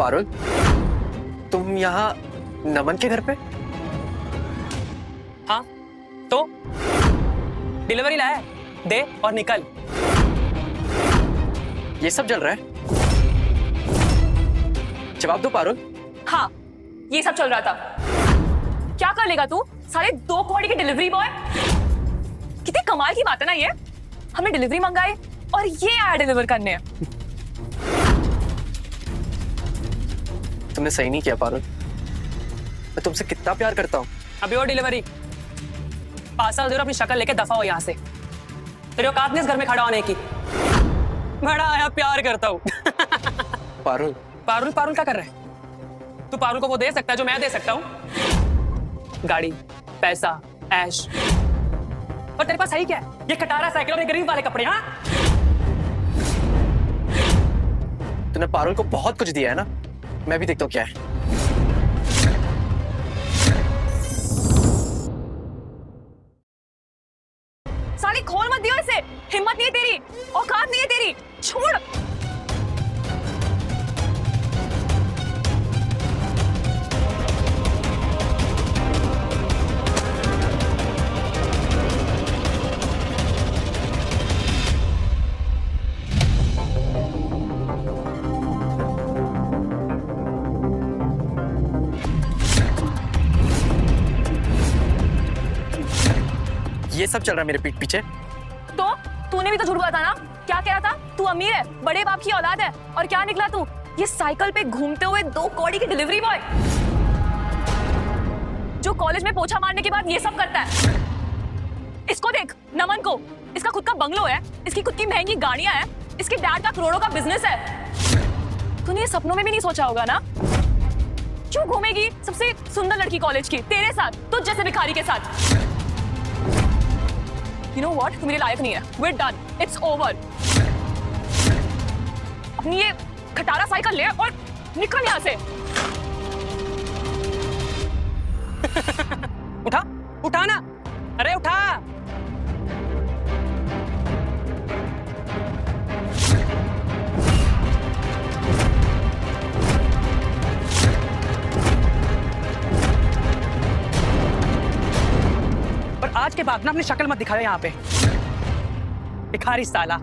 पारुल, तुम यहाँ नमन के घर पे? हाँ तो डिलीवरी लाया है, दे और निकल। ये सब चल रहा है? जवाब दो पारुल। हाँ, ये सब चल रहा था। क्या कर लेगा तू? सारे 2 कौड़ी के डिलीवरी बॉय। कितनी कमाल की बात है ना ये। हमने डिलीवरी मंगाई और ये आया डिलीवर करने। तुमने सही नहीं किया पारुल। मैं तुमसे कितना प्यार करता हूँ। अभी और डिलीवरी। पार्सल दे और अपनी शक्ल लेके दफा हो यहाँ से। तेरे औकात नहीं इस घर में खड़ा होने की। बड़ा आया प्यार करता हूँ। पारुल पारुल पारुल क्या कर रहा है? तू पारुल को वो दे सकता है जो मैं दे सकता हूँ? गाड़ी, पैसा, ऐश। और तेरे पास है ही क्या है? ये खटारा साइकिल और ये गरीब वाले कपड़े। हाँ, तूने पारुल को बहुत कुछ दिया है ना। मैं भी देखता हूँ क्या है। साली खोल मत दियो इसे। हिम्मत नहीं है तेरी, औकात नहीं है तेरी। छोड़। ये सब चल रहा है मेरे पीठ पीछे। तो तूने भी तो झूठ बोला था ना। क्या कह रहा था? तू अमीर है, बड़े बाप की औलाद है। और क्या निकला तू? ये साइकिल पे घूमते हुए 2 कौड़ी की डिलीवरी बॉय जो कॉलेज में पोछा मारने के बाद ये सब करता है। इसको देख, नमन को। इसका खुद का बंगलो है, इसकी खुद की महंगी गाड़ियां हैं, इसके डैड का करोड़ों का बिजनेस है। तूने ये सपनों में भी नहीं सोचा होगा ना। क्यों घूमेगी सबसे सुंदर लड़की कॉलेज की तेरे साथ, तुझ जैसे भिखारी के साथ? You know what? तू मेरे लायक नहीं है। We're done. It's over. अपनी ये खटारा साइकिल ले और निकल यहाँ से। उठा, उठा ना। अरे उठा। पर आज के बाद ना अपनी शक्ल मत दिखाओ यहाँ पे, भिखारी साला।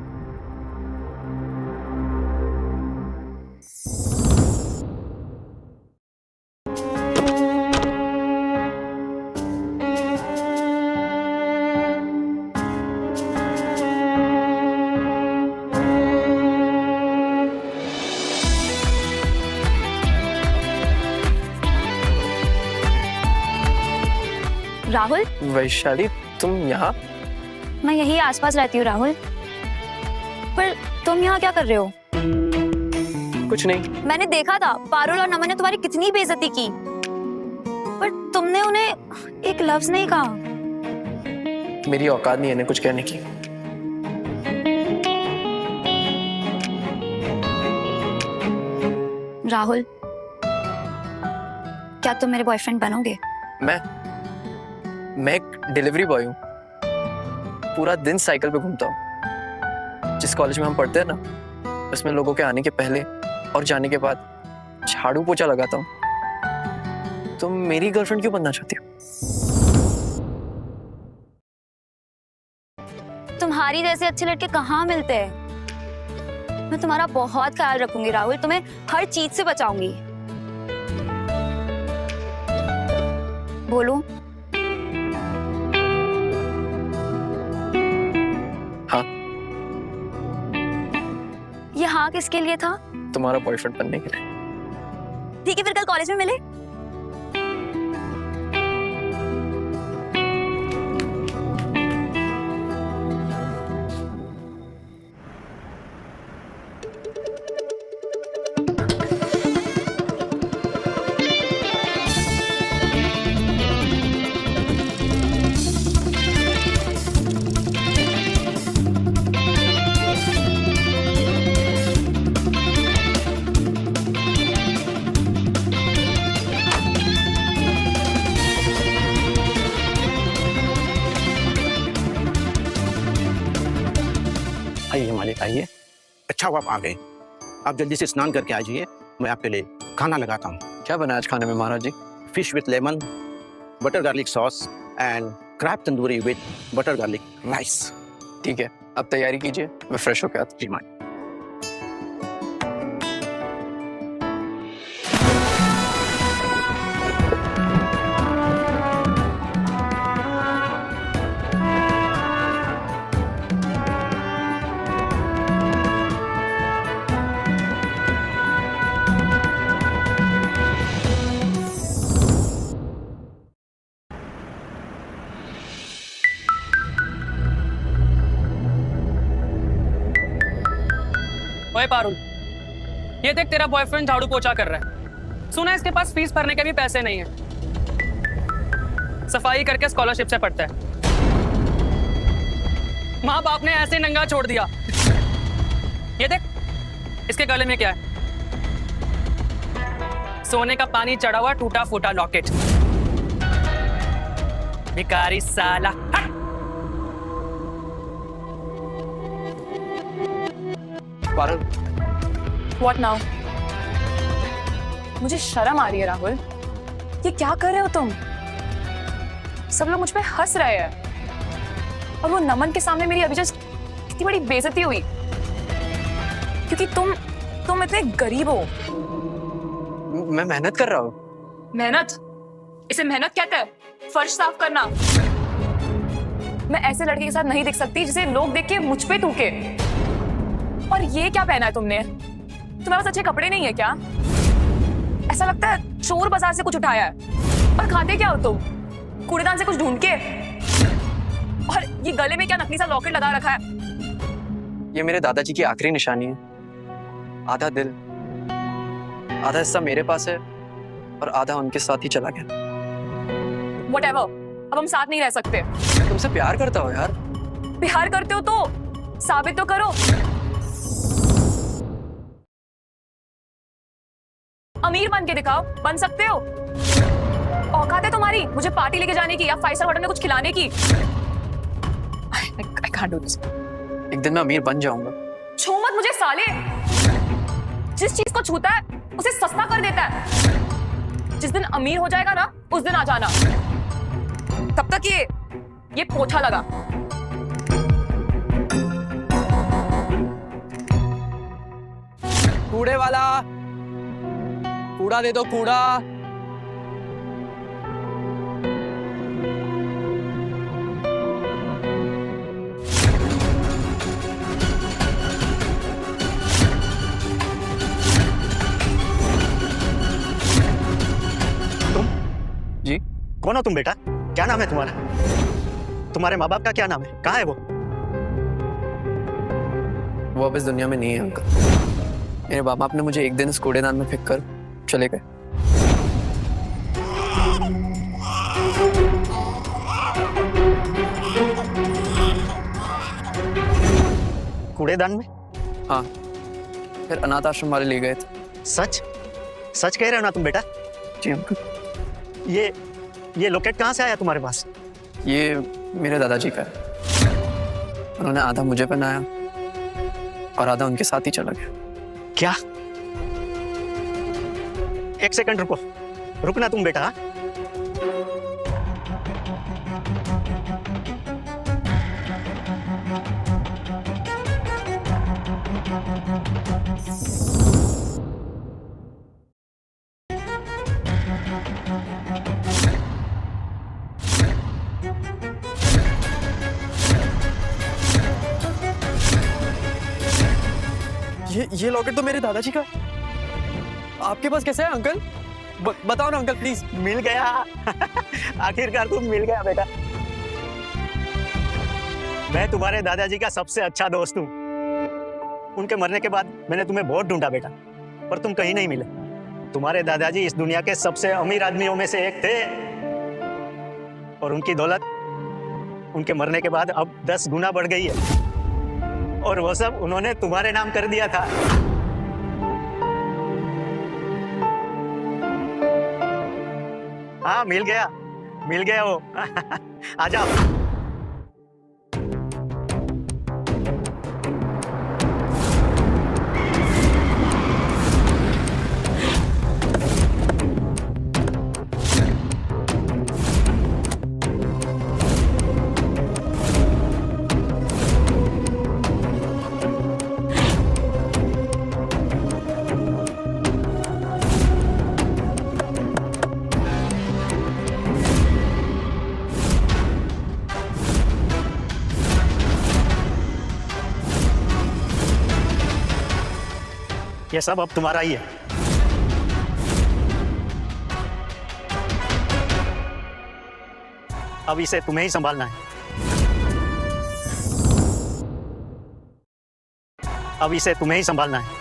राहुल, वैशाली, तुम यहाँ? मैं यही आसपास रहती हूँ राहुल। पर तुम यहाँ क्या कर रहे हो? कुछ नहीं। मैंने देखा था पारुल और नमन ने तुम्हारी कितनी बेइज्जती की, पर तुमने उन्हें एक लफ्ज नहीं कहा। मेरी औकात नहीं है इन्हें कुछ कहने की। राहुल, क्या तुम मेरे बॉयफ्रेंड बनोगे? मैं एक डिलीवरी बॉय हूँ। पूरा दिन साइकिल पे घूमता हूँ। जिस कॉलेज में हम पढ़ते हैं ना, उसमें लोगों के आने के पहले और जाने के बाद झाड़ू पोछा लगाता हूँ। तुम मेरी गर्लफ्रेंड क्यों बनना चाहती हो? तुम्हारी जैसे अच्छे लड़के कहाँ मिलते हैं। मैं तुम्हारा बहुत ख्याल रखूंगी राहुल, तुम्हें हर चीज से बचाऊंगी। बोलूं? हाँ। ये हाँ किसके लिए था? तुम्हारा बॉयफ्रेंड बनने के लिए। ठीक है, फिर कल कॉलेज में मिले। आइए मालिक आइए। अच्छा हुआ आप आ गए। आप जल्दी से स्नान करके आ जाइए, मैं आपके लिए खाना लगाता हूँ। क्या बना आज खाने में Maharaj ji? Fish with lemon, butter garlic sauce and crab tandoori with butter garlic rice. ठीक है, अब तैयारी कीजिए, मैं फ्रेश होकर आता जी मान। ओए पारुल, ये देख तेरा बॉयफ्रेंड झाड़ू पोछा कर रहा है। सुना है इसके पास फीस भरने के भी पैसे नहीं है। सफाई करके स्कॉलरशिप से पढ़ता है। माँ बाप ने ऐसे नंगा छोड़ दिया। ये देख, इसके गले में क्या है? सोने का पानी चढ़ा हुआ टूटा फूटा लॉकेट। भिखारी साला। हट! Parul, What now? मुझे शर्म आ रही है राहुल। ये क्या कर रहे हो तुम? सब लोग मुझ पे हंस रहे हैं और वो नमन के सामने मेरी अभी जस्ट कितनी बड़ी बेइज्जती हुई क्योंकि तुम इतने गरीब हो। मैं मेहनत कर रहा हूँ। मेहनत? इसे मेहनत कहते हैं? फर्श साफ करना। मैं ऐसे लड़के के साथ नहीं दिख सकती जिसे लोग देख के मुझ पे थूके। और ये क्या पहना है तुमने? तुम्हारे पास अच्छे कपड़े नहीं है क्या? ऐसा लगता है चोर बाजार से कुछ उठाया है। और खाते क्या हो तुम? कूड़ेदान से कुछ ढूंढ के? और ये गले में क्या नकली सा लॉकेट लगा रखा है? ये मेरे दादाजी की आखिरी निशानी है। आधा दिल, आधा हिस्सा मेरे पास है और आधा उनके साथ ही चला गया। Whatever, अब हम साथ नहीं रह सकते। तुमसे प्यार करता हो यार। प्यार करते हो तो साबित तो करो। अमीर बन के दिखाओ, बन सकते हो। औकात है तुम्हारी मुझे पार्टी लेके जाने की या 5 स्टार होटल में कुछ खिलाने की? I can't do this. एक दिन मैं अमीर बन जाऊंगा। छू मत मुझे साले। जिस चीज को छूता है उसे सस्ता कर देता है। जिस दिन अमीर हो जाएगा ना, उस दिन आ जाना। तब तक ये पोछा लगा। कूड़े वाला, कूड़ा दे दो, कूड़ा। जी? कौन हो तुम बेटा? क्या नाम है तुम्हारा? तुम्हारे माँ बाप का क्या नाम है? कहाँ है वो? वो अब इस दुनिया में नहीं है अंकल। मेरे बाप बाप ने मुझे एक दिन इस कूड़ेदान में फेंक कर चले गए। कूड़ेदान में? हाँ, फिर अनाथ आश्रम वाले ले गए थे। सच? सच कह रहे हो ना तुम बेटा? जी अंकल। ये लॉकेट कहाँ से आया तुम्हारे पास? ये मेरे दादाजी का है। उन्होंने आधा मुझे पहनाया और आधा उनके साथ ही चला गया। क्या? एक सेकंड रुको, रुकना तुम बेटा। ये लॉकेट तो मेरे दादाजी का है। आपके पास कैसे है अंकल? बताओ ना अंकल प्लीज। मिल गया। आखिरकार तुम मिल गया बेटा। मैं तुम्हारे दादाजी का सबसे अच्छा दोस्त हूँ। उनके मरने के बाद मैंने तुम्हें बहुत ढूंढा बेटा, पर तुम कहीं नहीं मिले। तुम्हारे दादाजी इस दुनिया के सबसे अमीर आदमियों में से एक थे और उनकी दौलत उनके मरने के बाद अब 10 गुना बढ़ गई है और वो सब उन्होंने तुम्हारे नाम कर दिया था। हाँ मिल गया वो। आ जाओ। ये सब अब तुम्हारा ही है। अब इसे तुम्हें ही संभालना है। अब इसे तुम्हें ही संभालना है।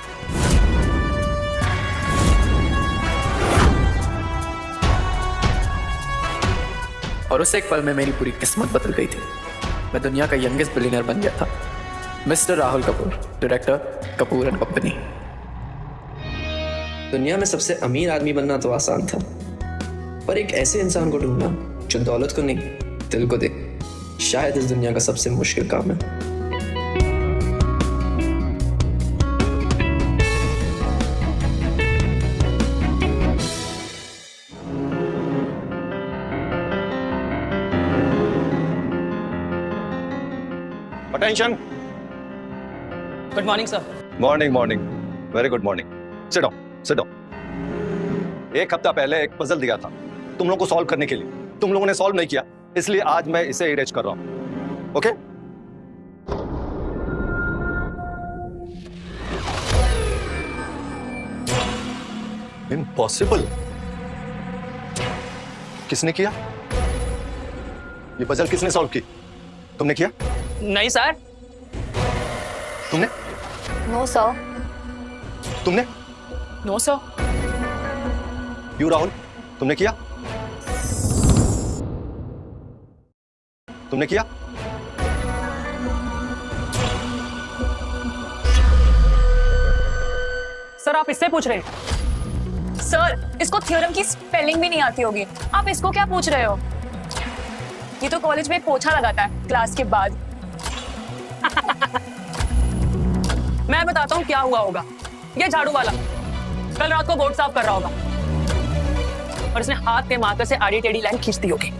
और उस एक पल में मेरी पूरी किस्मत बदल गई थी। मैं दुनिया का यंगेस्ट बिलियनर बन गया था। Mister Rahul Kapoor, director Kapoor and company. दुनिया में सबसे अमीर आदमी बनना तो आसान था, पर एक ऐसे इंसान को ढूंढना जो दौलत को नहीं दिल को दे, शायद इस दुनिया का सबसे मुश्किल काम है। Attention. Good morning sir. Morning, morning. Very good morning. Sit down. Sit down. एक हफ्ता पहले एक पजल दिया था तुम लोगों को सॉल्व करने के लिए। तुम लोगों ने सॉल्व नहीं किया, इसलिए आज मैं इसे इरेज कर रहा हूं। ओके? इम्पॉसिबल। किसने किया? ये पजल किसने सॉल्व की? तुमने किया? नहीं सर। तुमने? No sir. तुमने? No sir. यू राहुल, तुमने किया? तुमने किया? सर आप इससे पूछ रहे हैं? सर इसको थ्योरम की स्पेलिंग भी नहीं आती होगी, आप इसको क्या पूछ रहे हो? ये तो कॉलेज में पोछा लगाता है क्लास के बाद। मैं बताता हूँ क्या हुआ होगा। ये झाड़ू वाला कल रात को बोर्ड साफ कर रहा होगा और इसने हाथ के मार्कर से आड़ी टेढ़ी लाइन खींच दी होगी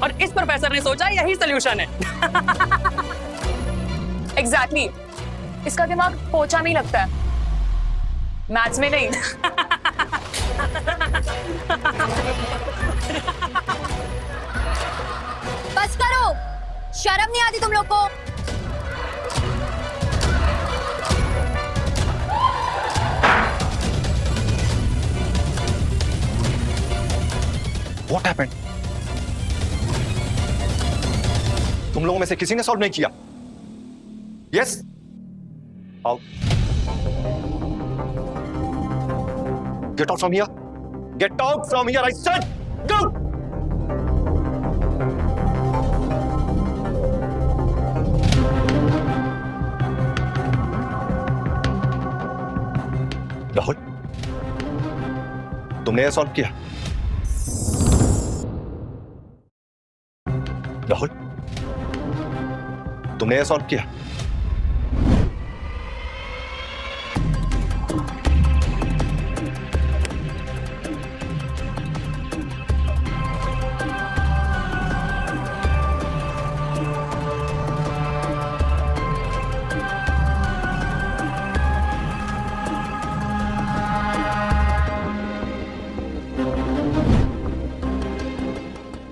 और इस प्रोफेसर ने सोचा यही सोल्यूशन है। एग्जैक्टली इसका दिमाग पोछा में ही लगता है, मैथ्स में नहीं। बस करो, शर्म नहीं आती तुम लोग को? What happened? तुम लोगों में से किसी ने सॉल्व नहीं किया? Yes? Out. Get out from here. Get out from here, I said. Go. Rahul, तुमने यह सॉल्व किया? राहुल, तुमने यह सॉल्व किया?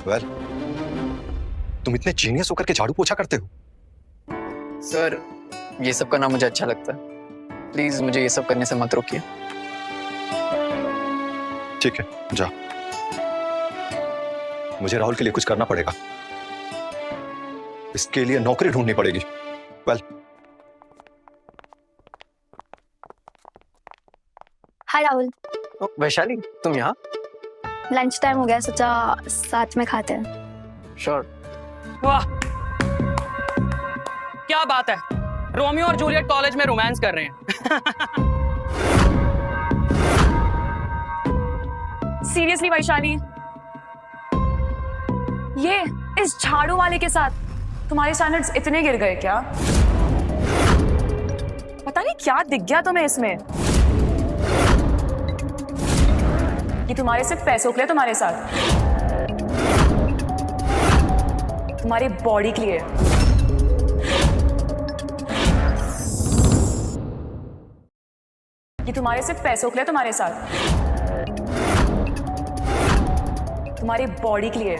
वेल, तुम इतने जीनियस होकर के झाड़ू पोछा करते हो? सर ये सब करना मुझे अच्छा लगता है, प्लीज मुझे ये सब करने से मत रोकिए। ठीक है, जा। मुझे राहुल के लिए कुछ करना पड़ेगा, इसके लिए नौकरी ढूंढनी पड़ेगी। वेल, हाय राहुल, वैशाली तुम यहाँ? लंच टाइम हो गया, सोचा साथ में खाते हैं। श्योर। वाह क्या बात है, रोमियो और जूलियट कॉलेज में रोमांस कर रहे हैं। सीरियसली वैशाली, ये इस झाड़ू वाले के साथ तुम्हारे स्टैंडर्ड्स इतने गिर गए क्या? पता नहीं क्या दिख गया तुम्हें इसमें कि तुम्हारे सिर्फ पैसों के लिए तुम्हारे साथ, तुम्हारी बॉडी के लिए। कि तुम्हारे सिर्फ पैसों के लिए तुम्हारे साथ, तुम्हारी बॉडी के लिए,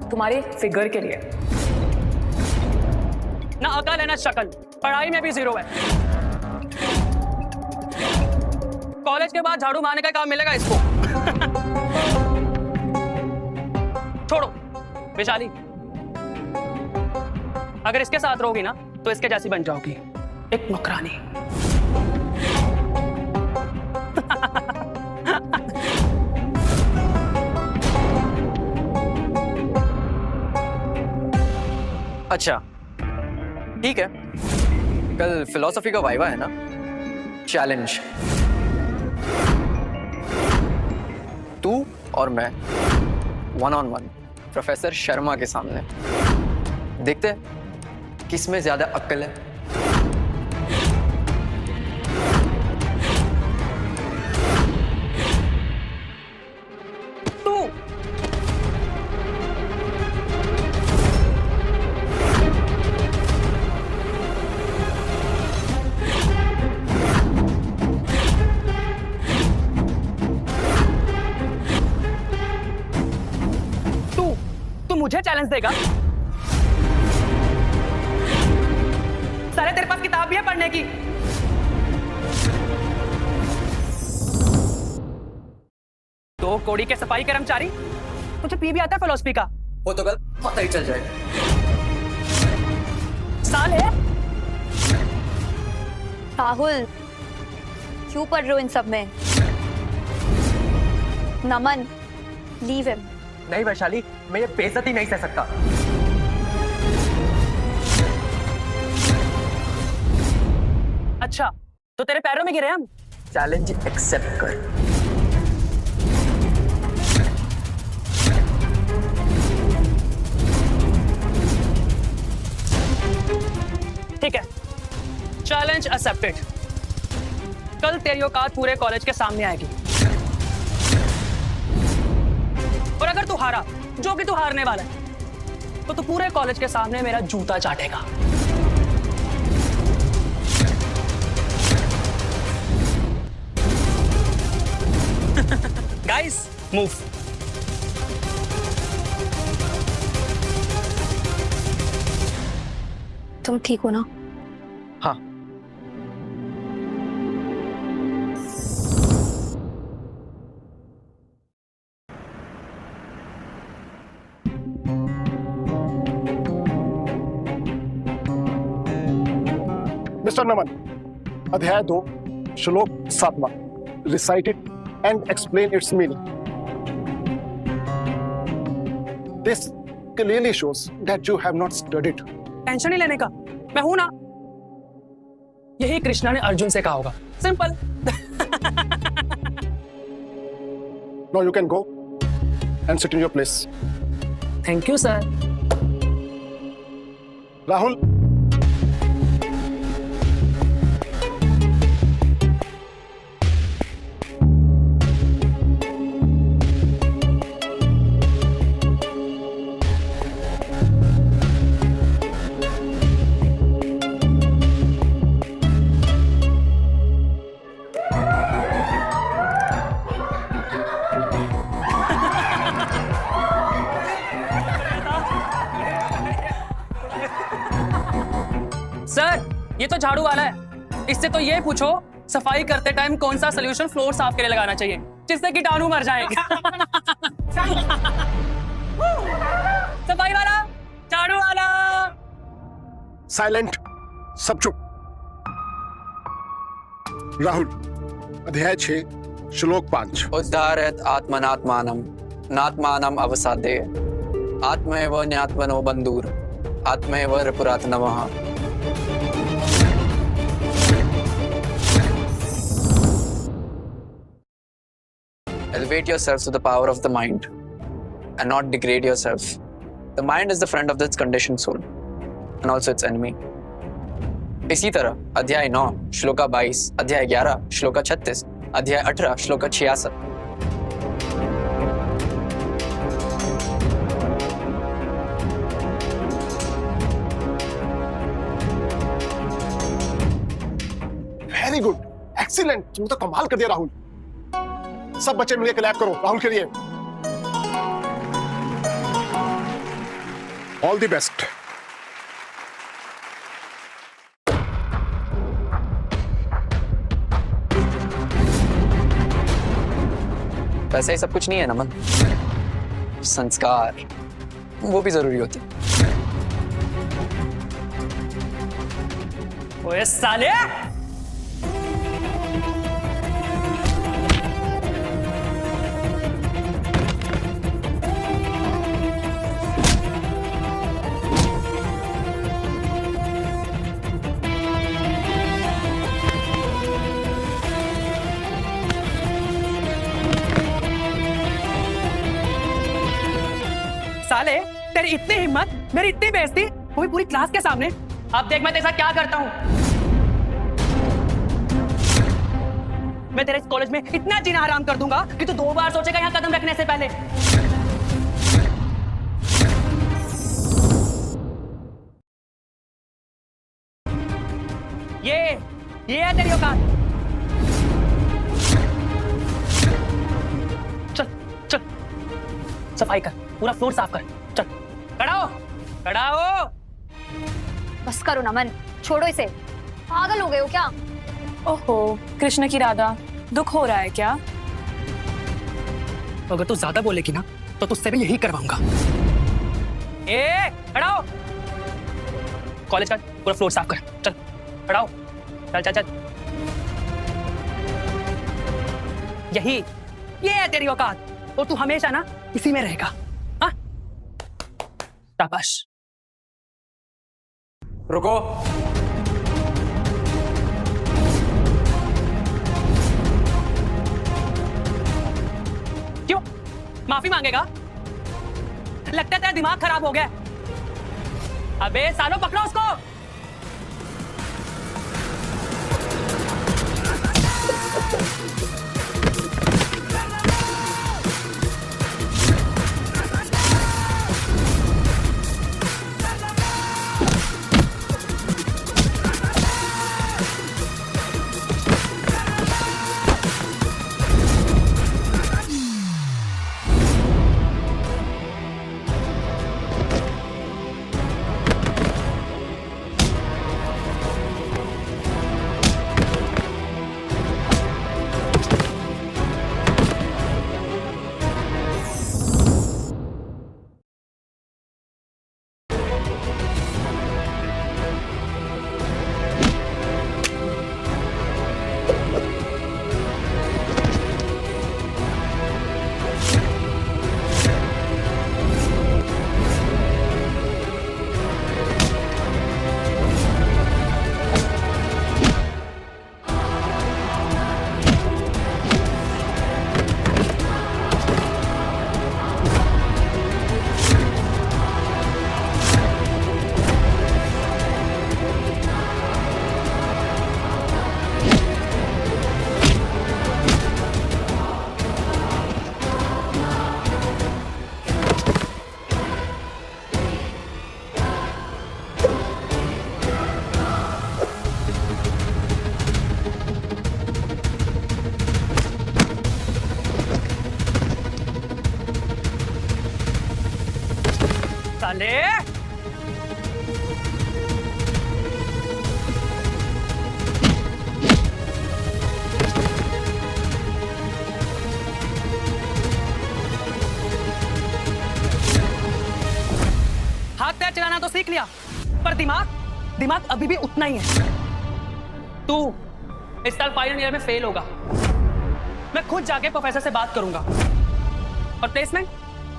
तुम्हारे फिगर के लिए। ना अकल है ना शक्ल, पढ़ाई में भी जीरो है। कॉलेज के बाद झाड़ू मारने का काम मिलेगा इसको। छोड़ो वैशाली, अगर इसके साथ रहोगी ना तो इसके जैसी बन जाओगी, एक नौकरानी। अच्छा ठीक है, कल फिलॉसफी का वाइवा है ना, चैलेंज। तू और मैं 1-on-1 प्रोफेसर शर्मा के सामने, देखते हैं किसमें ज्यादा अक्ल है। तू तू मुझे चैलेंज देगा? सारे तेरे पास किताब भी है पढ़ने की। तो कोड़ी के सफाई कर्मचारी, तुझे पी भी आता है फिलोसफी का? वो तो कल पता ही चल जाएगा। साले राहुल, क्यों पढ़ रहे हो इन सब में? नमन, लीव हिम। नहीं वैशाली, मैं ये बेइज्जती नहीं सह सकता। अच्छा, तो तेरे पैरों में गिरे हम? चैलेंज एक्सेप्ट कर। ठीक है, चैलेंज एक्सेप्टेड। कल तेरी औकात पूरे कॉलेज के सामने आएगी, और अगर तू हारा, जो कि तू हारने वाला है, तो तू पूरे कॉलेज के सामने मेरा जूता चाटेगा। Guys move. तुम ठीक हो ना? हाँ। मिस्टर नमन, अध्याय 2, श्लोक 7वां, recite it and explain its meaning. This clearly shows that you have not studied. Tension नहीं लेने का, मैं हूं ना। यही कृष्णा ने अर्जुन से कहा होगा, simple. Now you can go and sit in your place. Thank you sir. Rahul, sir, ये तो झाड़ू वाला है, इससे तो ये पूछो सफाई करते टाइम कौन सा सोल्यूशन फ्लोर साफ के लिए लगाना चाहिए जिससे कीटाणु मर जाएगा। सफाई वाला, झाड़ू वाला। साइलेंट, सब चुप। राहुल, अध्याय 6, श्लोक 5। उद्धारयत् आत्मनात्मानं नात्मानं अवसादे आत्मैव न्यात्मनो बन्धुर आत्मैव रिपुरात्मनः। Elevate yourself to the power of the mind and not degrade yourself. The mind is the friend of its conditioned soul and also its enemy. इसी तरह अध्याय 9 श्लोका 22, अध्याय 11 श्लोका 36, अध्याय 18 श्लोका 66। वेरी गुड, एक्सीलेंट, तुमने तो कमाल कर दिया राहुल। सब बच्चे मिलकर क्लैप करो राहुल के लिए। All the best. वैसे ही सब कुछ नहीं है नमन, संस्कार वो भी जरूरी होते। ओए साले, साले तेरी इतनी हिम्मत, मेरी इतनी बेइज्जती, वो भी पूरी क्लास के सामने। अब देख मैं तेरे साथ क्या करता हूँ। मैं तेरे इस कॉलेज में इतना जीना हराम कर दूंगा कि तू 2 बार सोचेगा यहाँ कदम रखने से पहले। ये है तेरी औकात। चल चल सफाई कर, पूरा फ्लोर साफ कर। चल खड़ा हो, खड़ा हो। बस करो नमन, छोड़ो इसे। पागल हो गए हो क्या? ओहो कृष्ण की राधा, दुख हो रहा है क्या? अगर तू ज्यादा बोलेगी ना तो तुझसे भी यही करवाऊंगा। ए खड़ा हो, कॉलेज का पूरा फ्लोर साफ कर। चल खड़ा हो, चल चल चल। ये है तेरी औकात और तू हमेशा ना इसी में रहेगा। हाँ शाबाश। रुको। क्यों माफी मांगेगा? लगता है तेरा दिमाग खराब हो गया। अबे सालो पकड़ो उसको। साले हाथ पैर चलाना तो सीख लिया, पर दिमाग अभी भी उतना ही है। तू इस साल फाइनल ईयर में फेल होगा। मैं खुद जाके प्रोफेसर से बात करूंगा और प्लेसमेंट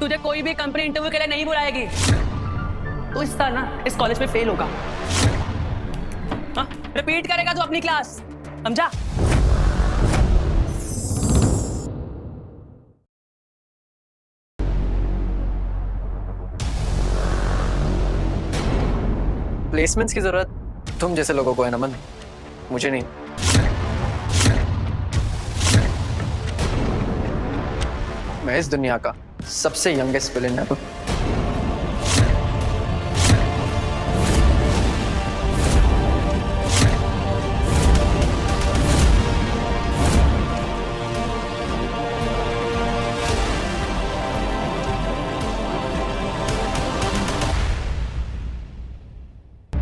तुझे कोई भी कंपनी इंटरव्यू के लिए नहीं बुलाएगी। तो इस साल ना इस कॉलेज में फेल होगा। हाँ रिपीट करेगा तू अपनी क्लास, समझा? प्लेसमेंट्स की जरूरत तुम जैसे लोगों को है नमन, मुझे नहीं। मैं इस दुनिया का सबसे यंगेस्ट विलेन हूं।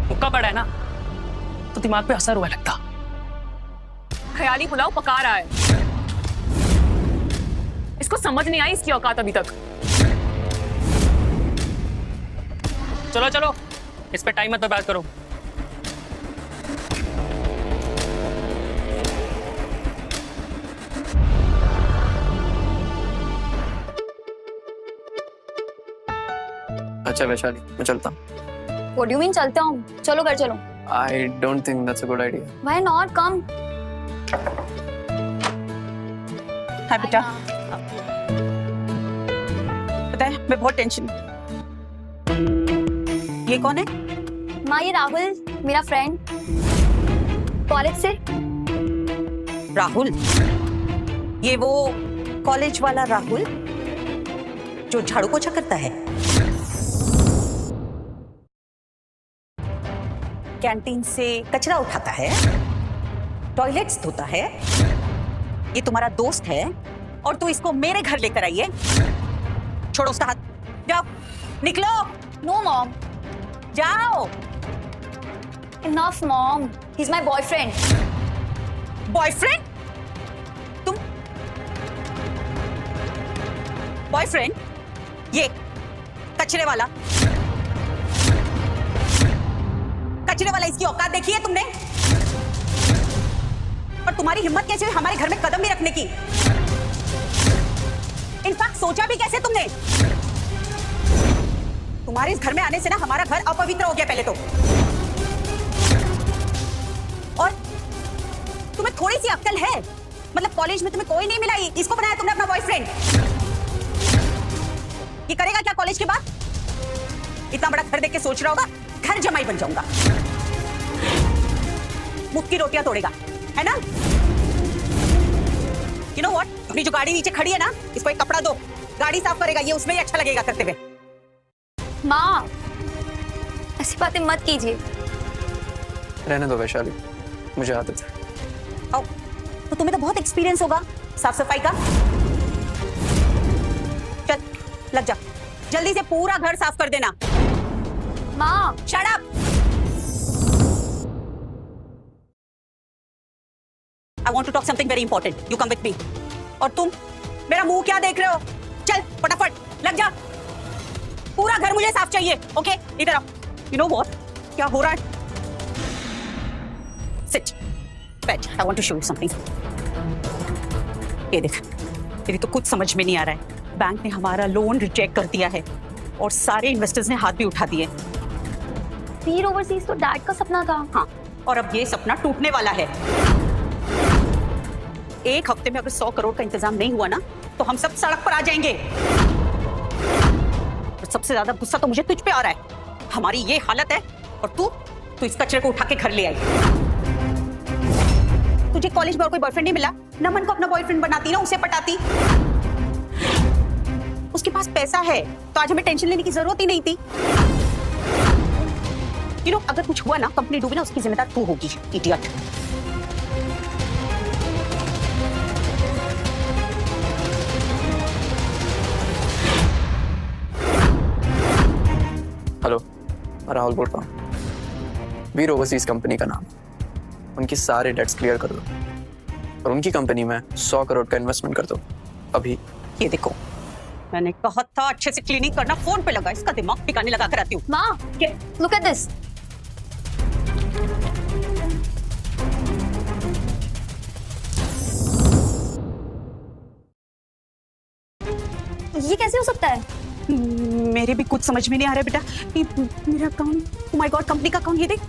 मुक्का पड़ा है ना तो दिमाग पे असर हुआ लगता। ख्याली पुलाव पका रहा है। इसको समझ नहीं आई इसकी औकात अभी तक। चलो चलो, इस पे टाइम मत बर्बाद करो। अच्छा वैशाली, मैं चलता हूँ। What do you mean चलता हूँ? चलो घर चलो। I don't think that's a good idea. Why not? Come. हाँ बेटा, पता है मैं बहुत टेंशन। ये कौन है? माँ ये राहुल मेरा फ्रेंड कॉलेज से। राहुल? ये वो कॉलेज वाला राहुल जो झाड़ू पोछा करता है, कैंटीन से कचरा उठाता है, टॉयलेट्स धोता है, ये तुम्हारा दोस्त है और तू इसको मेरे घर लेकर आई है? छोड़ो उसका हाथ, जाओ निकलो। No mom. जाओ। Enough mom. He's my boyfriend. Boyfriend? तुम बॉयफ्रेंड? ये कचरे वाला इसकी औकात देखी है तुमने? और तुम्हारी हिम्मत कैसे हुई हमारे घर में कदम भी रखने की? इनफैक्ट सोचा भी कैसे तुमने? तुम्हारे इस घर में आने से ना हमारा घर अपवित्र हो गया पहले तो। और तुम्हें थोड़ी सी अक्ल है? मतलब कॉलेज में तुम्हें कोई नहीं मिला, इसको बनाया तुमने अपना बॉयफ्रेंड। ये करेगा क्या कॉलेज के बाद? इतना बड़ा घर देख के सोच रहा होगा घर जमाई बन जाऊंगा, मुफ्त की रोटियां तोड़ेगा, है ना? You know what? अपनी जो गाड़ी नीचे खड़ी है ना, इसको एक कपड़ा दो, गाड़ी साफ करेगा, ये उसमें ही अच्छा लगेगा करते हुए। माँ ऐसी बातें मत कीजिए। रहने दो वैशाली, मुझे आदत है। आओ, तो तुम्हें तो बहुत एक्सपीरियंस होगा साफ सफाई का। चल लग जा, जल्दी से पूरा घर साफ कर देना। माँ shut up. I want to talk something very important. You come with me. और तुम मेरा मुंह क्या देख रहे हो? चल फटाफट लग जा, पूरा घर मुझे साफ चाहिए। ओके इधर आओ। You know what? क्या हो रहा है? Sit. बैठ। I want to show you something. ये देख, तेरी तो कुछ समझ में नहीं आ रहा है। बैंक ने हमारा लोन रिजेक्ट कर दिया है और सारे इन्वेस्टर्स ने हाथ भी उठा दिए। फिर ओवरसीज तो डैड का सपना था। हाँ, और अब ये सपना टूटने वाला है। एक हफ्ते में अगर 100 करोड़ का इंतजाम नहीं हुआ ना, तो हम सब सड़क पर आ जाएंगे। और सबसे ज्यादा गुस्सा तो मुझे तुझ पे आ रहा है। हमारी ये हालत है और तू इस कचरे को उठा के घर ले आई। तुझे कॉलेज में और कोई बॉयफ्रेंड नहीं मिला? नमन को अपना बॉयफ्रेंड बनाती ना, उसे पटाती। उसके पास पैसा है तो आज हमें टेंशन लेने की जरूरत ही नहीं थी। You know, अगर कुछ हुआ ना, कंपनी डूबी ना, उसकी जिम्मेदार तू होगी, इडियट। हेलो, मैं राहुल बोल रहा हूँ। वीर ओवरसीज कंपनी का नाम। उनके सारे डेट्स क्लियर कर दो और उनकी कंपनी में 100 करोड़ का इन्वेस्टमेंट कर दो अभी। ये देखो, मैंने कहा था अच्छे से क्लीनिंग करना, फोन पे लगा, इसका दिमाग ठिकाने लगा कर आती हूँ। माँ लुक एट दिस। ये कैसे हो सकता है? मेरे भी कुछ समझ में नहीं आ रहा है बेटा। ये मेरा account, oh my God, company का अकाउंट, ये देख।